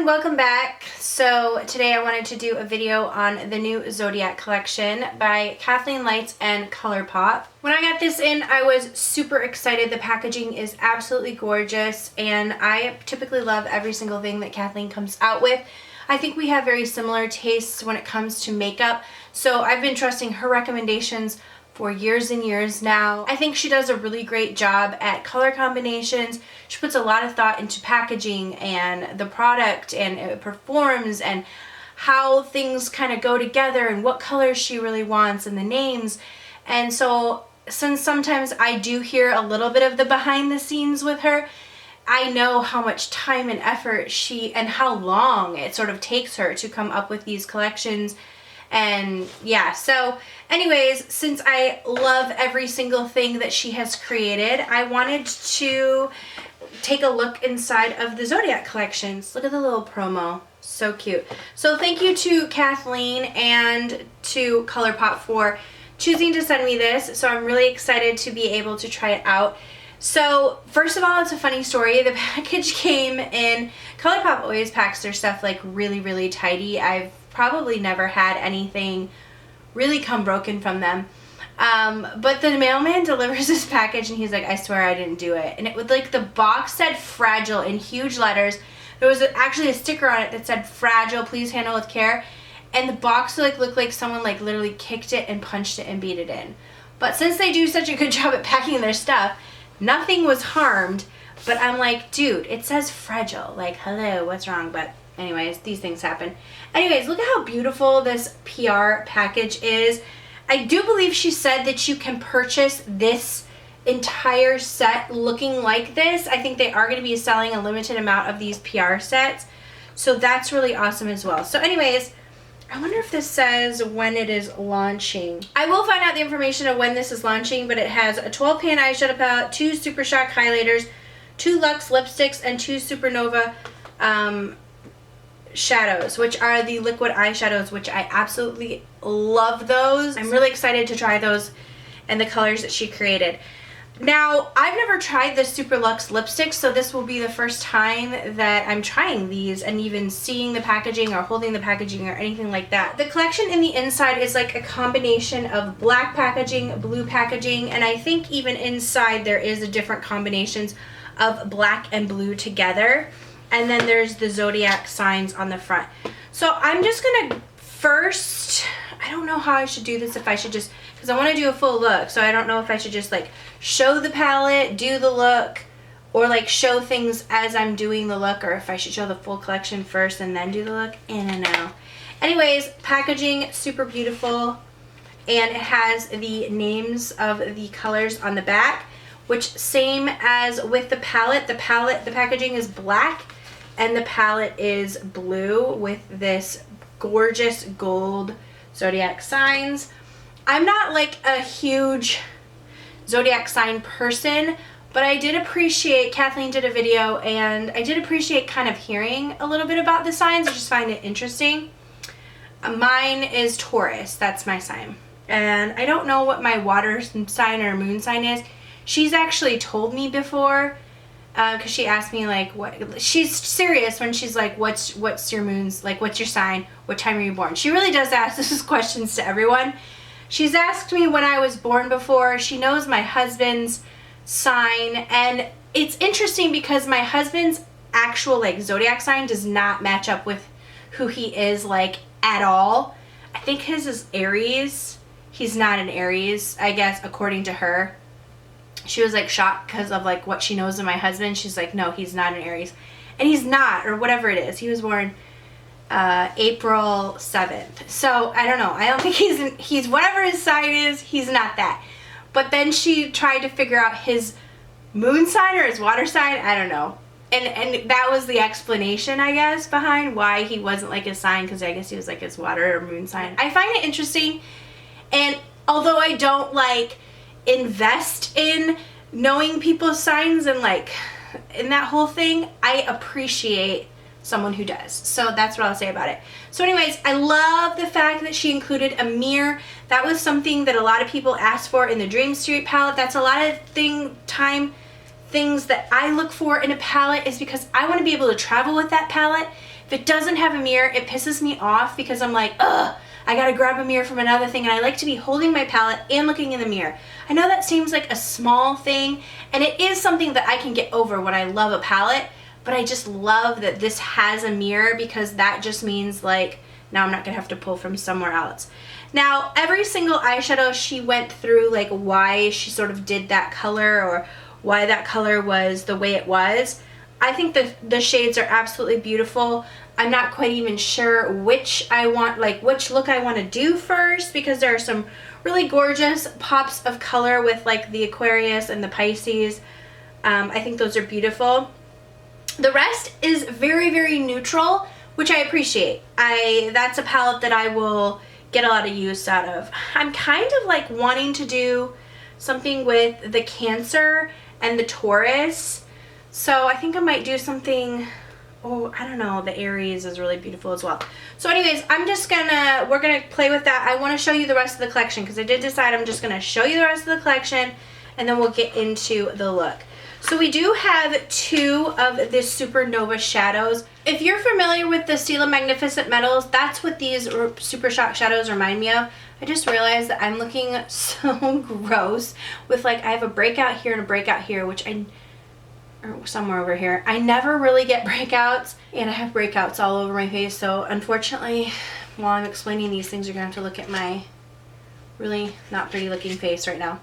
welcome back. So today I wanted to do a video on the new Zodiac Collection by Kathleenlights and Colourpop. When I got this in, I was super excited. The packaging is absolutely gorgeous, and I typically love every single thing that Kathleen comes out with. I think we have very similar tastes when it comes to makeup, so I've been trusting her recommendations for years and years now. I think she does a really great job at color combinations. She puts a lot of thought into packaging and the product, and it performs, and how things kind of go together, and what colors she really wants, and the names. And so since sometimes I do hear a little bit of the behind the scenes with her, I know how much time and effort and how long it sort of takes her to come up with these collections. And yeah, so anyways, since I love every single thing that she has created, I wanted to take a look inside of the Zodiac collections. Look at the little promo. So cute. So thank you to Kathleen and to Colourpop for choosing to send me this. So I'm really excited to be able to try it out. So first of all, it's a funny story. The package came in, Colourpop always packs their stuff like really tidy. I've probably never had anything really come broken from them. But the mailman delivers this package and he's like, I swear I didn't do it. And it would, like, the box said fragile in huge letters. There was actually a sticker on it that said fragile, please handle with care. And the box looked like someone literally kicked it and punched it and beat it in. But since they do such a good job at packing their stuff, nothing was harmed. But I'm like, dude, it says fragile. Like, hello, what's wrong? But anyways, these things happen. Anyways, look at how beautiful this PR package is. I do believe she said that you can purchase this entire set looking like this. I think they are going to be selling a limited amount of these PR sets. So that's really awesome as well. So anyways, I wonder if this says when it is launching. I will find out the information of when this is launching, but it has a 12-pan eyeshadow palette, 2 Supershock highlighters, 2 Lux Lipsticks, and 2 Supernova Shadows, which are the liquid eyeshadows, which I absolutely love those. I'm really excited to try those and the colors that she created. Now, I've never tried the Super Lux lipsticks, so this will be the first time that I'm trying these and even seeing the packaging or holding the packaging or anything like that. The collection in the inside is like a combination of black packaging, blue packaging, and I think even inside there is a different combinations of black and blue together. And then there's the zodiac signs on the front. So I'm just gonna first, I don't know how I should do this, if I should just, because I want to do a full look, so I don't know if I should just like show the palette, do the look, or like show things as I'm doing the look, or if I should show the full collection first and then do the look. I don't know. Anyways, packaging, super beautiful, and it has the names of the colors on the back, which same as with the palette. The packaging is black, and the palette is blue with this gorgeous gold zodiac signs. I'm not like a huge zodiac sign person, but I did appreciate, Kathleen did a video, and I did appreciate kind of hearing a little bit about the signs. I just find it interesting. Mine is Taurus, that's my sign. And I don't know what my water sign or moon sign is. She's actually told me before, because she asked me like what, she's serious when she's like, what's your moon's, like what's your sign, what time are you born? She really does ask these questions to everyone. She's asked me when I was born before. She knows my husband's sign, and it's interesting because my husband's actual like zodiac sign does not match up with who he is like at all. I think his is Aries. He's not an Aries, I guess, according to her. She was like shocked because of like what she knows of my husband. She's like, no, he's not an Aries. And he's not, or whatever it is. He was born April 7th. So I don't know. I don't think he's whatever his sign is, he's not that. But then she tried to figure out his moon sign or his water sign. I don't know. And that was the explanation, I guess, behind why he wasn't like his sign, because I guess he was like his water or moon sign. I find it interesting, and although I don't like invest in knowing people's signs and like in that whole thing, I appreciate someone who does. So that's what I'll say about it. So anyways, I love the fact that she included a mirror. That was something that a lot of people asked for in the Dream Street palette. That's a lot of things that I look for in a palette, is because I want to be able to travel with that palette If it doesn't have a mirror, it pisses me off because I'm like, ugh, I gotta grab a mirror from another thing, and I like to be holding my palette and looking in the mirror. I know that seems like a small thing, and it is something that I can get over when I love a palette, but I just love that this has a mirror because that just means like, now I'm not gonna have to pull from somewhere else. Now, every single eyeshadow she went through like why she sort of did that color or why that color was the way it was. I think the shades are absolutely beautiful. I'm not quite even sure which look I want to do first because there are some really gorgeous pops of color with like the Aquarius and the Pisces. I think those are beautiful. The rest is very, very neutral, which I appreciate. That's a palette that I will get a lot of use out of. I'm kind of like wanting to do something with the Cancer and the Taurus. So I think I might do something, oh, I don't know, the Aries is really beautiful as well. So anyways, we're gonna play with that. I wanna show you the rest of the collection because I did decide I'm just gonna show you the rest of the collection and then we'll get into the look. So we do have 2 of the Supernova Shadows. If you're familiar with the Stila Magnificent Metals, that's what these Supershock shadows remind me of. I just realized that I'm looking so gross with like, I have a breakout here and a breakout here, or somewhere over here. I never really get breakouts, and I have breakouts all over my face, so unfortunately, while I'm explaining these things, you're gonna have to look at my really not pretty looking face right now.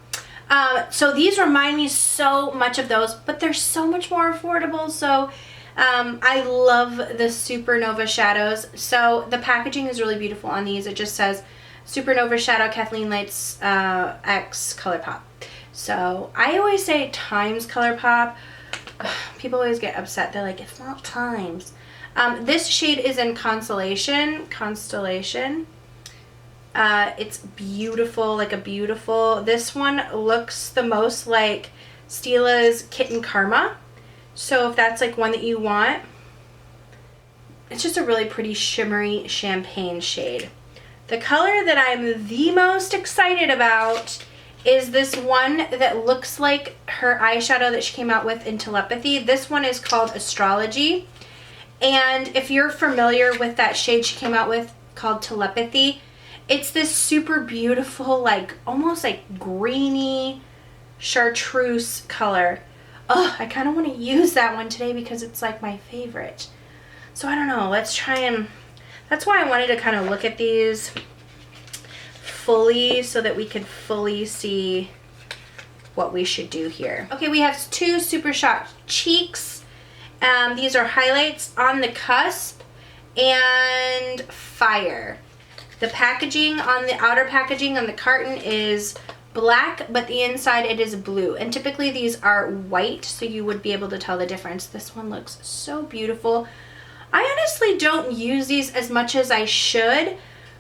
So these remind me so much of those, but they're so much more affordable, so I love the Supernova Shadows. So the packaging is really beautiful on these. It just says Supernova Shadow Kathleenlights X Colourpop. So I always say times Colourpop. People always get upset. They're like, it's not times. This shade is in Constellation. It's beautiful, like a beautiful. This one looks the most like Stila's Kitten Karma. So if that's like one that you want, it's just a really pretty shimmery champagne shade. The color that I'm the most excited about is this one that looks like her eyeshadow that she came out with in Telepathy. This one is called Astrology. And if you're familiar with that shade she came out with called Telepathy, it's this super beautiful, like almost like greeny chartreuse color. Oh, I kind of want to use that one today because it's like my favorite. So I don't know, let's try and, that's why I wanted to kind of look at these fully so that we could fully see what we should do here. Okay, we have 2 Supershock cheeks. These are highlights on the Cusp and Fire. The packaging on the outer packaging on the carton is black, but the inside it is blue. And typically these are white, so you would be able to tell the difference. This one looks so beautiful. I honestly don't use these as much as I should,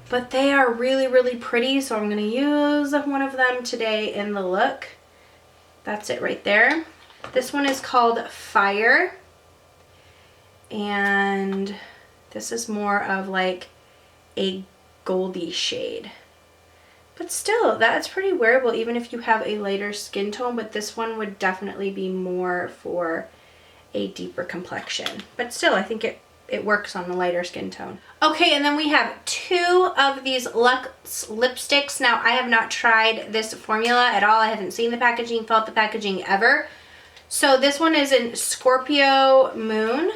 but they are really, really pretty, so I'm going to use one of them today in the look. That's it right there. This one is called Fire, and this is more of like a goldy shade. But still, that's pretty wearable even if you have a lighter skin tone, but this one would definitely be more for a deeper complexion. But still, I think it works on the lighter skin tone. Okay, and then we have 2 of these Lux Lipsticks. Now, I have not tried this formula at all. I haven't seen the packaging, felt the packaging ever. So this one is in Scorpio Moon.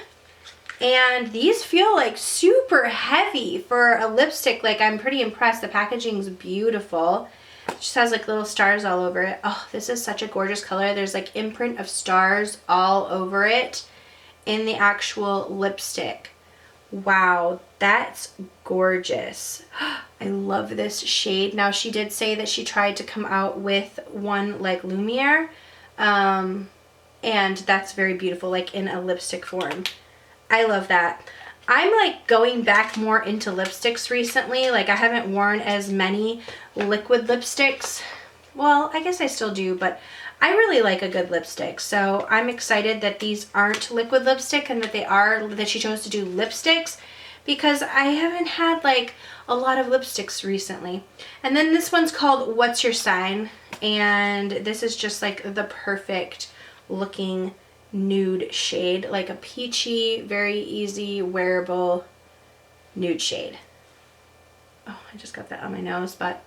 And these feel like super heavy for a lipstick. Like, I'm pretty impressed. The packaging's beautiful. It just has like little stars all over it. Oh, this is such a gorgeous color. There's like imprint of stars all over it in the actual lipstick. Wow, that's gorgeous. I love this shade. Now, she did say that she tried to come out with one like Lumiere, and that's very beautiful, like in a lipstick form. I love that. I'm like going back more into lipsticks recently. Like, I haven't worn as many liquid lipsticks. Well, I guess I still do, but I really like a good lipstick. So I'm excited that these aren't liquid lipstick and that she chose to do lipsticks, because I haven't had like a lot of lipsticks recently. And then this one's called What's Your Sign? And this is just like the perfect looking nude shade, like a peachy, very easy wearable nude shade. Oh, I just got that on my nose, but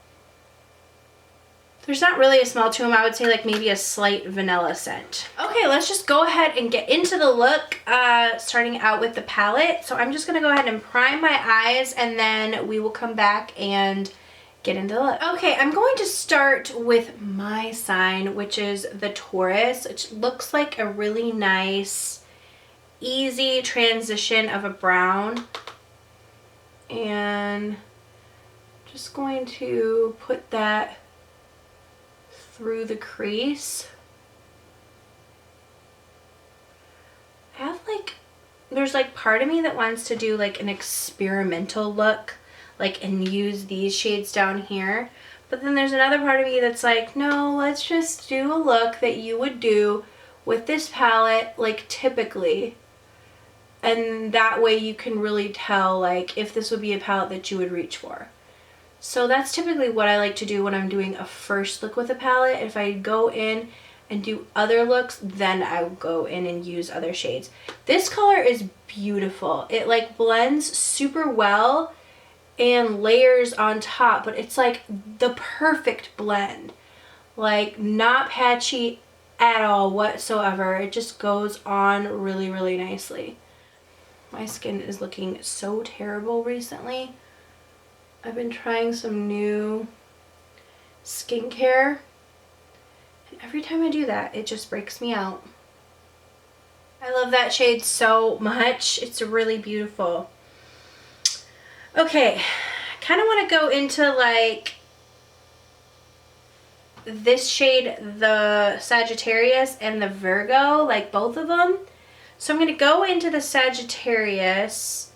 there's not really a smell to them. I would say like maybe a slight vanilla scent. Okay, let's just go ahead and get into the look, starting out with the palette. So I'm just gonna go ahead and prime my eyes, and then we will come back and get into the look. Okay, I'm going to start with my sign, which is the Taurus. It looks like a really nice, easy transition of a brown. And just going to put that through the crease. I have like, there's like part of me that wants to do like an experimental look, like, and use these shades down here. But then there's another part of me that's like, no, let's just do a look that you would do with this palette, like typically. And that way you can really tell like if this would be a palette that you would reach for. So that's typically what I like to do when I'm doing a first look with a palette. If I go in and do other looks, then I will go in and use other shades. This color is beautiful. It like blends super well and layers on top, but it's like the perfect blend. Like not patchy at all whatsoever. It just goes on really, really nicely. My skin is looking so terrible recently. I've been trying some new skincare, and every time I do that, it just breaks me out. I love that shade so much. It's really beautiful. Okay, I kind of want to go into like this shade, the Sagittarius and the Virgo, like both of them. So I'm going to go into the Sagittarius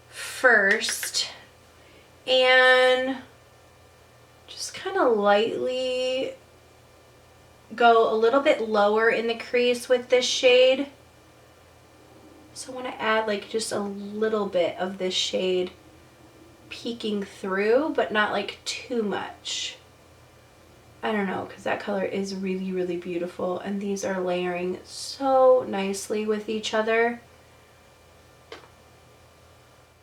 first and just kind of lightly go a little bit lower in the crease with this shade. So I want to add like just a little bit of this shade peeking through, but not like too much. I don't know, because that color is really, really beautiful, and these are layering so nicely with each other.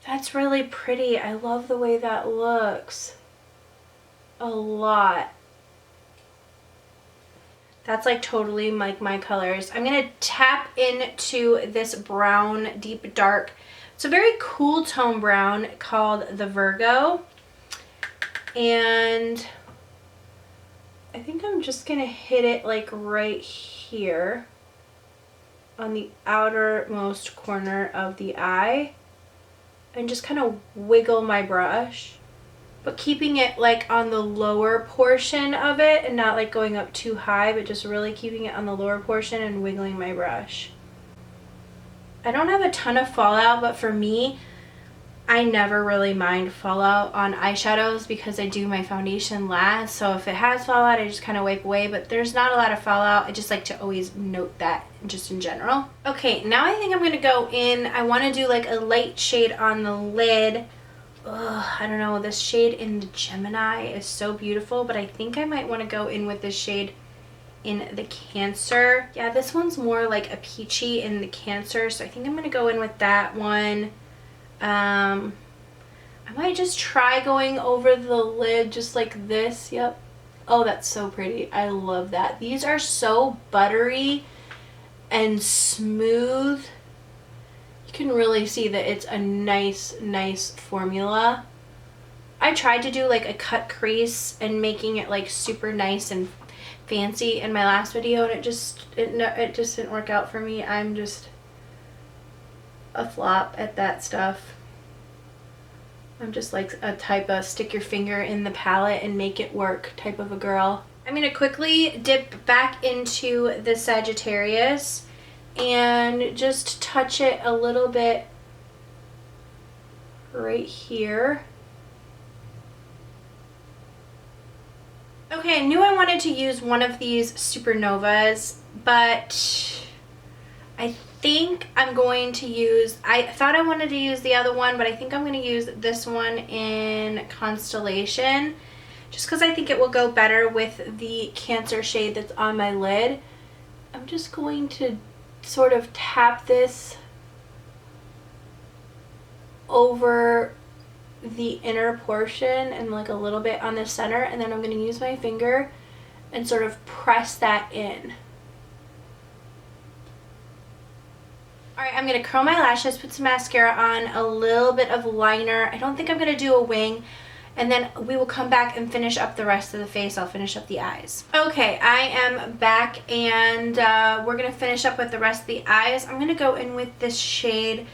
That's really pretty. I love the way that looks a lot. That's like totally like my colors. I'm going to tap into this brown, deep dark. It's a very cool tone brown called the Virgo. And I think I'm just going to hit it like right here on the outermost corner of the eye. And just kind of wiggle my brush, but keeping it like on the lower portion of it and not like going up too high, but just really keeping it on the lower portion and wiggling my brush. I don't have a ton of fallout, but for me, I never really mind fallout on eyeshadows because I do my foundation last. So if it has fallout, I just kind of wipe away, but there's not a lot of fallout. I just like to always note that just in general. Okay, now I think I'm going to go in. I want to do like a light shade on the lid. Ugh, I don't know. This shade in the Gemini is so beautiful, but I think I might want to go in with this shade in the Cancer. Yeah, this one's more like a peachy in the Cancer, so I think I'm going to go in with that one. I might just try going over the lid just like this. Yep. Oh, that's so pretty. I love that. These are so buttery and smooth. You can really see that it's a nice formula. I tried to do like a cut crease and making it like super nice and fancy in my last video, and it just didn't work out for me. I'm just a flop at that stuff. I'm just like a type of stick your finger in the palette and make it work type of a girl. I'm going to quickly dip back into the Sagittarius and just touch it a little bit right here. Okay, I knew I wanted to use one of these Supernovas, but I think I'm going to use, I thought I wanted to use the other one, but I think I'm going to use this one in Constellation, just because I think it will go better with the Cancer shade that's on my lid. I'm just going to sort of tap this over the inner portion and like a little bit on the center, and then I'm going to use my finger and sort of press that in. Alright, I'm going to curl my lashes, put some mascara on, a little bit of liner. I don't think I'm going to do a wing. And then we will come back and finish up the rest of the face. I'll finish up the eyes. Okay, I am back, and we're going to finish up with the rest of the eyes. I'm going to go in with this shade.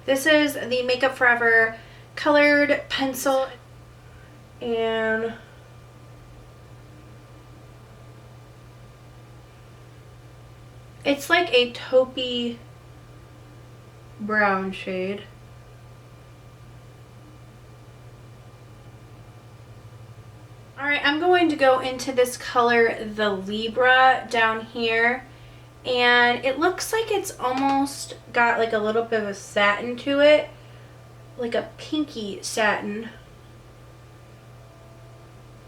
This is the Makeup Forever colored pencil. And it's like a taupey brown shade. Alright, I'm going to go into this color, the Libra, down here. And it looks like it's almost got like a little bit of a satin to it. Like a pinky satin.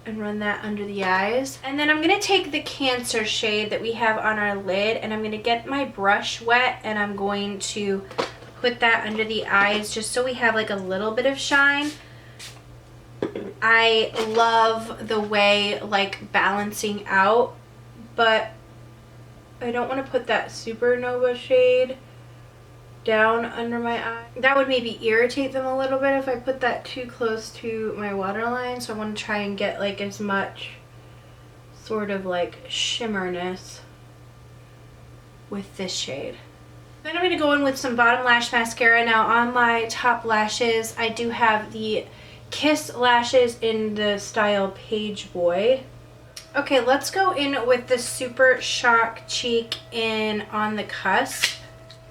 And run that under the eyes. And then I'm going to take the Cancer shade that we have on our lid, and I'm going to get my brush wet, and I'm going to put that under the eyes just so we have like a little bit of shine. I love the way like balancing out, but I don't want to put that Supernova shade down under my eye. That would maybe irritate them a little bit if I put that too close to my waterline, so I want to try and get like as much sort of like shimmerness with this shade. Then I'm going to go in with some bottom lash mascara. Now on my top lashes I do have the Kiss lashes in the style Pageboy. Okay, let's go in with the Supershock cheek in on the Cusp.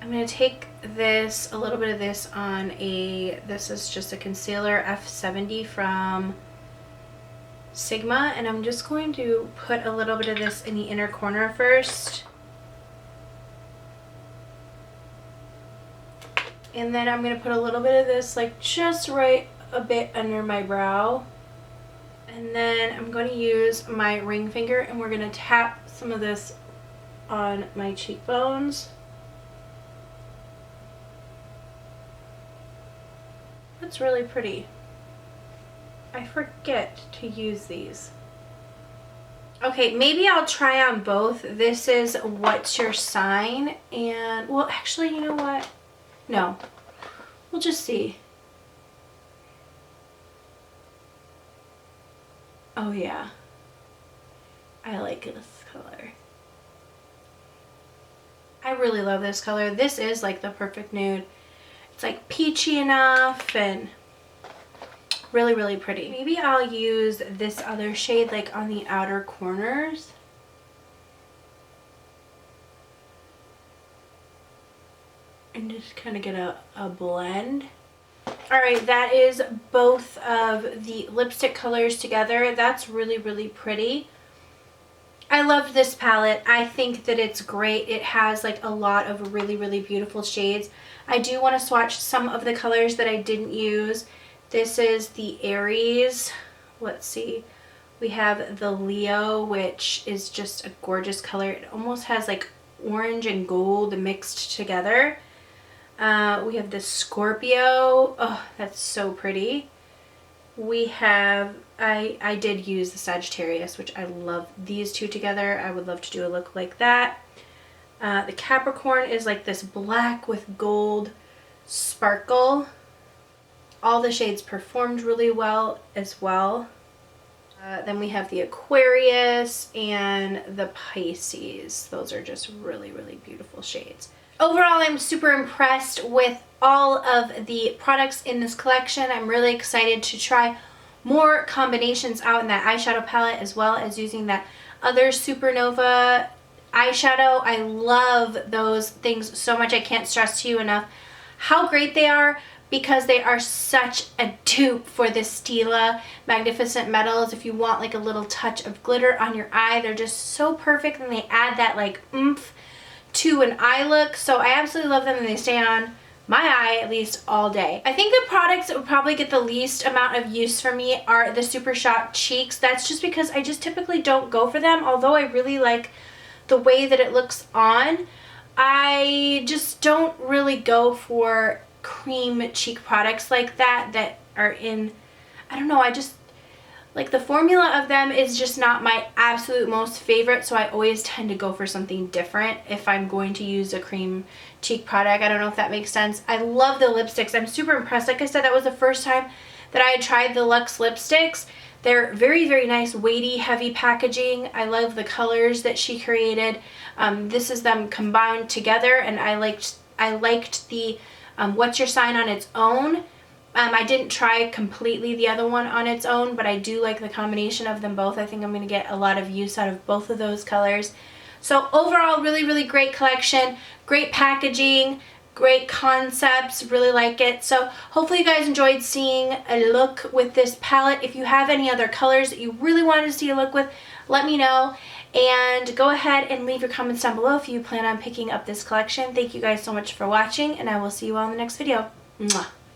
I'm going to take this, a little bit of this on a, this is just a concealer F70 from Sigma, and I'm just going to put a little bit of this in the inner corner first. And then I'm going to put a little bit of this like just right a bit under my brow, and then I'm going to use my ring finger and we're going to tap some of this on my cheekbones. That's really pretty. I forget to use these. Okay, maybe I'll try on both. This is What's Your Sign, and well, actually, you know what? No, we'll just see. Oh yeah, I like this color. I really love this color. This is like the perfect nude. It's like peachy enough and really, really pretty. Maybe I'll use this other shade like on the outer corners. And just kind of get a blend. Alright, that is both of the lipstick colors together. That's really, really pretty. I love this palette. I think that it's great. It has like a lot of really, really beautiful shades. I do want to swatch some of the colors that I didn't use. This is the Aries. Let's see. We have the Leo, which is just a gorgeous color. It almost has like orange and gold mixed together. We have the Scorpio. Oh, that's so pretty. We have, I did use the Sagittarius, which I love these two together. I would love to do a look like that. The Capricorn is like this black with gold sparkle. All the shades performed really well as well. Then we have the Aquarius and the Pisces. Those are just really, really beautiful shades. Overall, I'm super impressed with all of the products in this collection. I'm really excited to try more combinations out in that eyeshadow palette, as well as using that other Supernova eyeshadow. I love those things so much. I can't stress to you enough how great they are, because they are such a dupe for the Stila Magnificent Metals. If you want like a little touch of glitter on your eye, they're just so perfect, and they add that like oomph to an eye look. So I absolutely love them, and they stay on my eye at least all day. I think the products that would probably get the least amount of use for me are the Supershock cheeks. That's just because I just typically don't go for them, although I really like the way that it looks on. I just don't really go for cream cheek products like that are in, I don't know, I just, like the formula of them is just not my absolute most favorite, so I always tend to go for something different if I'm going to use a cream cheek product. I don't know if that makes sense. I love the lipsticks. I'm super impressed. Like I said, that was the first time that I had tried the Lux lipsticks. They're very, very nice, weighty, heavy packaging. I love the colors that she created. This is them combined together, and I liked the What's Your Sign on its own. I didn't try completely the other one on its own, but I do like the combination of them both. I think I'm going to get a lot of use out of both of those colors. So overall, really, really great collection, great packaging, great concepts, really like it. So hopefully you guys enjoyed seeing a look with this palette. If you have any other colors that you really wanted to see a look with, let me know. And go ahead and leave your comments down below if you plan on picking up this collection. Thank you guys so much for watching, and I will see you all in the next video. Mwah.